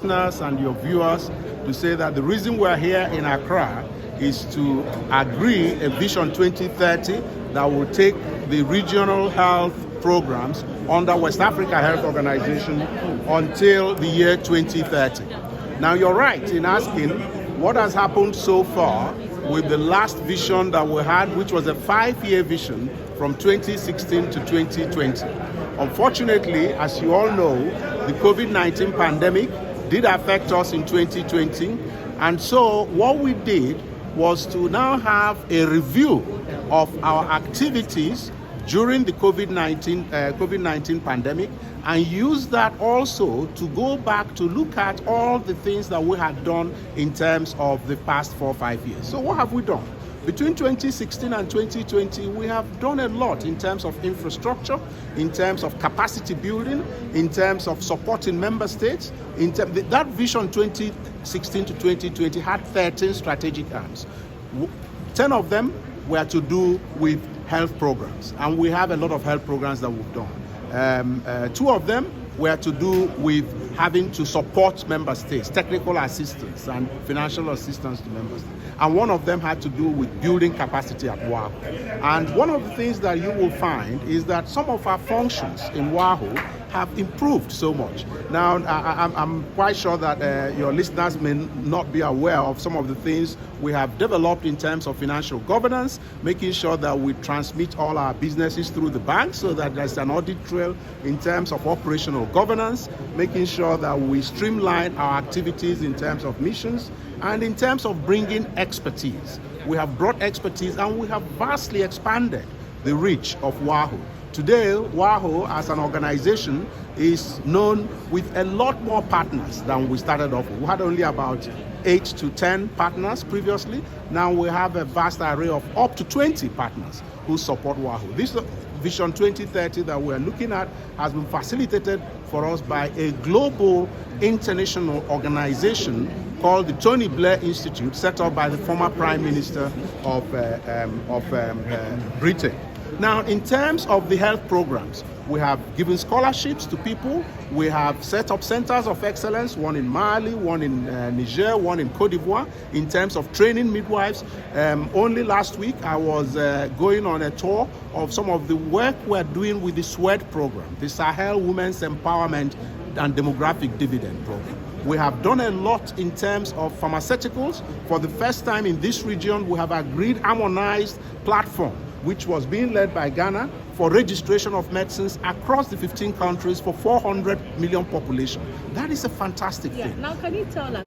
listeners and your viewers to say that the reason we're here in Accra is to agree a Vision 2030 that will take the regional health programs under West Africa Health Organization until the year 2030. Now, you're right in asking what has happened so far with the last vision that we had, which was a 5-year vision from 2016 to 2020. Unfortunately, as you all know, the COVID-19 pandemic did affect us in 2020. And so what we did was to now have a review of our activities during the COVID-19 pandemic and use that also to go back to look at all the things that we had done in terms of the past 4 or 5 years. So what have we done? Between 2016 and 2020, we have done a lot in terms of infrastructure, in terms of capacity building, in terms of supporting member states. That Vision 2016 to 2020 had 13 strategic aims. 10 of them were to do with health programs, and we have a lot of health programs that we've done. 2 of them were to do with having to support member states, technical assistance and financial assistance to member states. And 1 of them had to do with building capacity at WAHO. And one of the things that you will find is that some of our functions in WAHO have improved so much. Now, I'm quite sure that your listeners may not be aware of some of the things we have developed in terms of financial governance, making sure that we transmit all our businesses through the bank so that there's an audit trail in terms of operational governance, making sure that we streamline our activities in terms of missions, and in terms of bringing expertise. We have brought expertise and we have vastly expanded the reach of WAHO. Today, WAHO as an organization is known with a lot more partners than we started off with. We had only about 8 to 10 partners previously. Now we have a vast array of up to 20 partners who support WAHO. This Vision 2030 that we're looking at has been facilitated for us by a global international organization called the Tony Blair Institute, set up by the former Prime Minister of Britain. Now, in terms of the health programs, we have given scholarships to people. We have set up centers of excellence, 1 in Mali, 1 in Niger, 1 in Cote d'Ivoire, in terms of training midwives. Only last week, I was going on a tour of some of the work we're doing with the SWED program, the Sahel Women's Empowerment and Demographic Dividend program. We have done a lot in terms of pharmaceuticals. For the first time in this region, we have agreed harmonized platform, which was being led by Ghana for registration of medicines across the 15 countries for 400 million population. That is a fantastic thing. Now, can you tell us